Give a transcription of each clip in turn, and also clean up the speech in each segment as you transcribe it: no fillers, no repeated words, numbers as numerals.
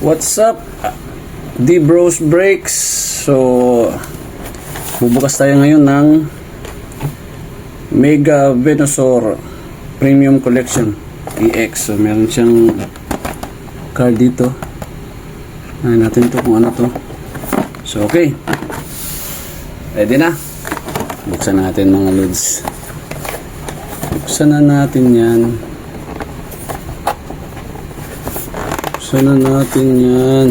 What's up? D-Bros Breaks. So, bubukas tayo ngayon ng Mega Venusaur Premium Collection EX. So, meron siyang card dito. Ano natin to kung ano to. So, okay. Ready na? Buksan natin mga lods. Buksan na natin yan. Buksan na natin yan.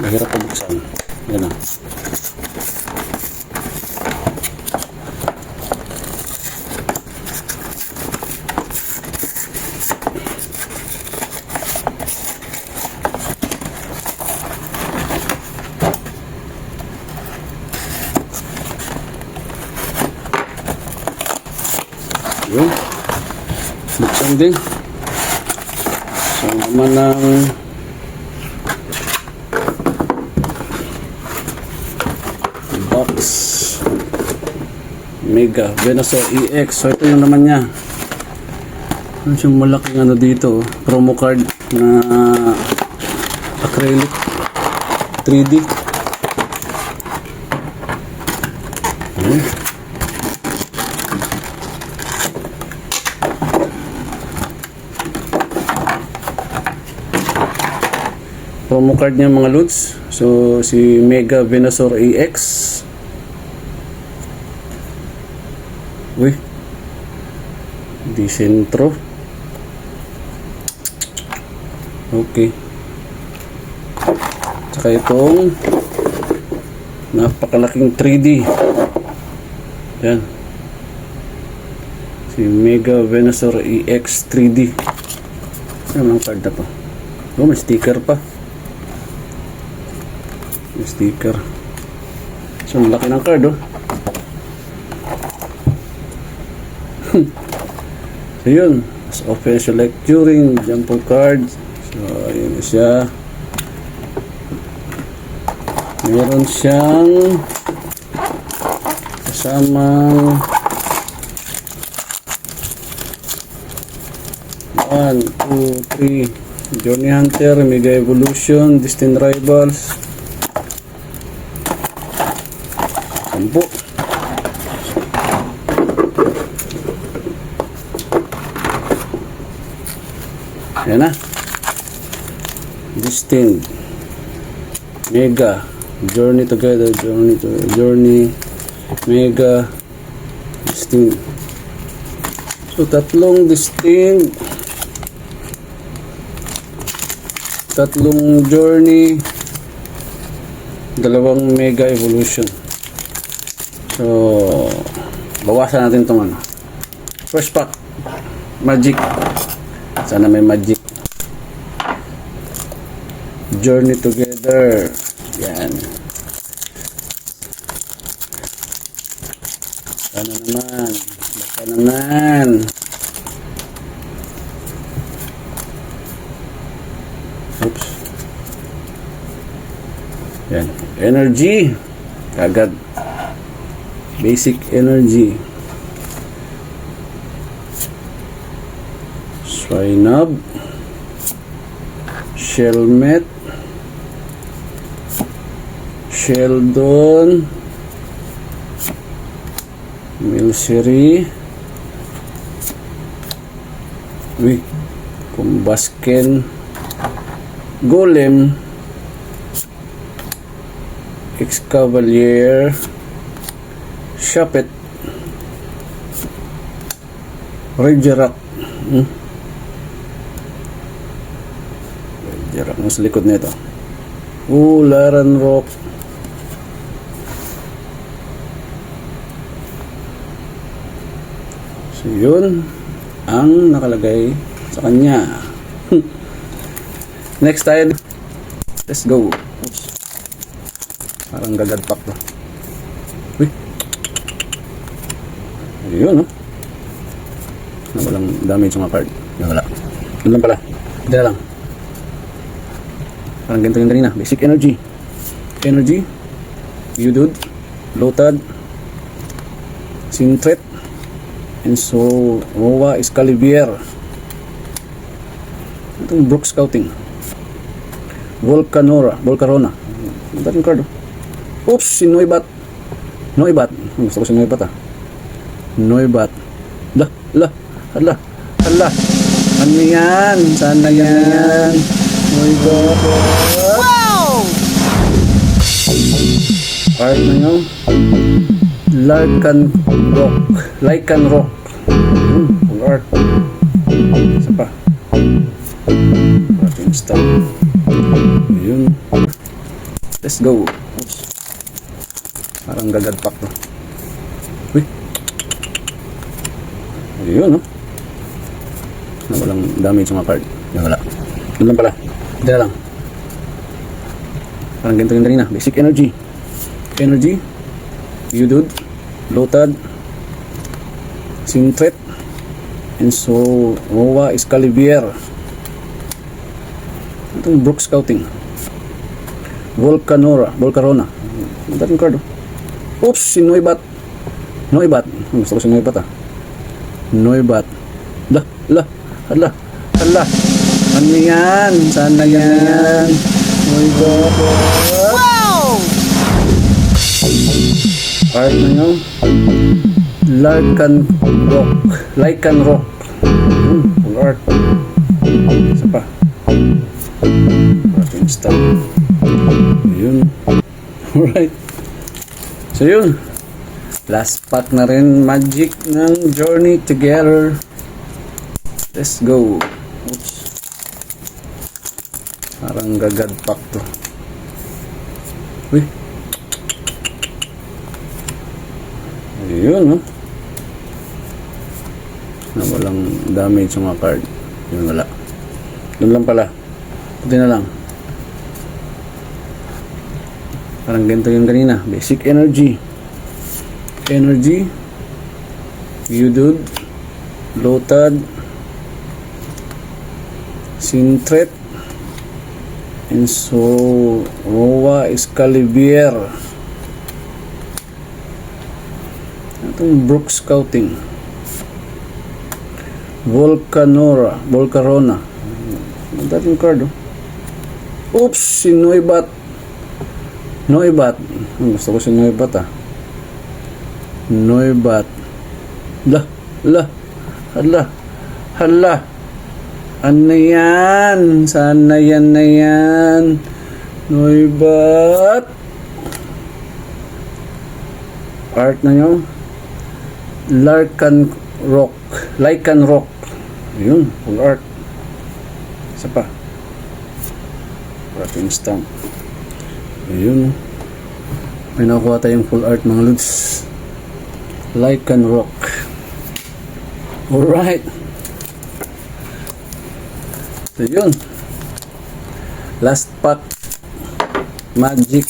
Mahirap pabuksan. Yan na. Yun. Buksan din. So naman ng box Mega Venusaur EX. So ito yung naman niya. Ano siyang malaking ano dito, promo card na acrylic 3D. Promo card niya mga lods. So si Mega Venusaur EX. Uy, di sentro. Okay. Saka itong napakalaking 3D. Yan. Si Mega Venusaur EX 3D. Ano ang card na to? Oh, may sticker pa. May sticker. So, laki ng card, oh. So, yun. As official like during jumbo cards. So, yun siya. Meron siyang kasamang 1, 2, 3 Journey Hunter, Mega Evolution, Distant Rivals, 10. Ayan na. Distant Mega Journey Together, Journey Mega Distant. So tatlong distinct, tatlong journey, dalawang Mega Evolution. So bawasan natin itong ano. First pack, Magic. Sana may Magic. Journey Together. Yan. Sana naman. Baka naman. Oops. Yan. Energy. Kagad. Basic energy. Swinub. Shelmet. Sheldon. Milcery. Kumbasken. Golem. Excavalier. Shuppet. Regirock. Regirock mo sa likod nito. Laran Rock. So yun ang nakalagay sa kanya. Next tayo. Let's go. Oops. Parang gagadpak to. Uy. Ayun, no? Walang damage sa mga card. Yan, wala. Yun lang pala. Hindi na lang. Parang ganito yung kanina. Basic energy. Energy. Udod. Lotad. Sintret, and so Roa Escalivier. Itong Brook Scouting. Volcarona. Ang dating card. Oops, si Noibat. Gusto ko si Noibat Noibat. Hala. Ano yan? Sana yan? Noibat. Wow! Art na yun. Lycan Rock. Full art. Isa pa. Ating stock. Ayun. Let's go. Oops. Parang gagadpak to. Uy. Ayun, no? Na walang damage sa mga card. Yan, wala. Yun lang pala. Hindi na lang. Parang ganito yung kanina. Basic Energy. Udud. Lotad. Sintret. And so Roa Escalivier. Itong Brook Scouting. Volcarona. Ang dating card. Oops, si Noibat. Gusto ko si Noibat Noibat. Hala. Ano yan? Sana yan? Noibat. Wow! Art na yun. Lycan Rock. Full art. Isa pa. Ating stock. Ayun. Alright. So yun. Last pack na rin magic ng Journey Together. Let's go. Oops. Parang gagad pack to. Uy. Ayun, no? Na walang damage sa mga card. Yun, wala. Yun lang pala. Puti na lang. Parang ganito yung kanina. Basic Energy. Udud. Lotad. Sintret. And so Roa Escalivier. Itong Brook Scouting. Volcarona. Ang dating card. Oops, si Noibat. Gusto ko si Noibat Noibat. Hala. Ano yan? Sana yan na yan? Noibat. Art na yun. Lycan Rock. Ayun, full art. Isa pa. Ating stamp. Ayun. May nakuha tayong full art mga lods. Lycan Rock. Alright. So yun. Last pack. Magic.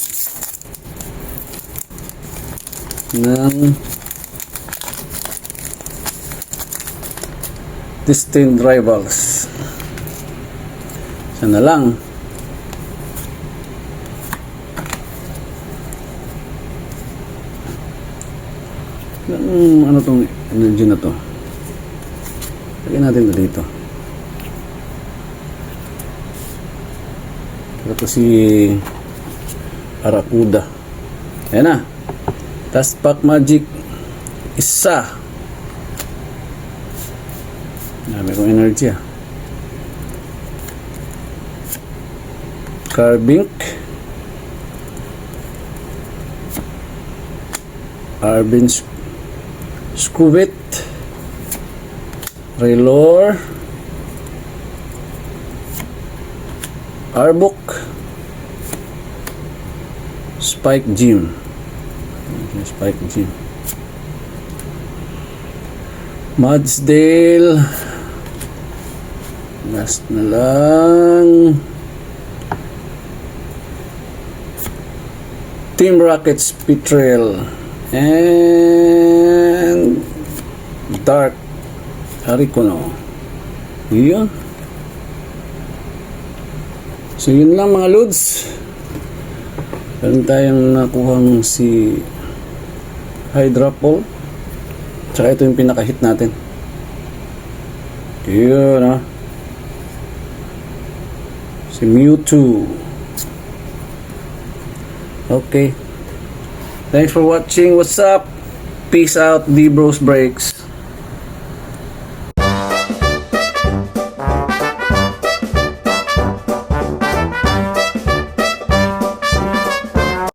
Ng Destined Rivals. Sana lang. Ano tong energy na to? Lagyan natin ito dito. Ito si Aracuda. Ayan na. Last pack magic. Isa. Dami kong energy Carbink. Arbin Scuvit. Raylor. Arbok. Spike Gym. Madsdale. Last na lang. Team Rockets Petrel. And Dark Aricono. Yun. So yun lang mga lods. Meron tayong nakuhang si Hydrapol. Tsaka ito yung pinaka-hit natin. Yun, ha. Si Mewtwo. Okay. Thanks for watching. What's up? Peace out, D-Bros Breaks.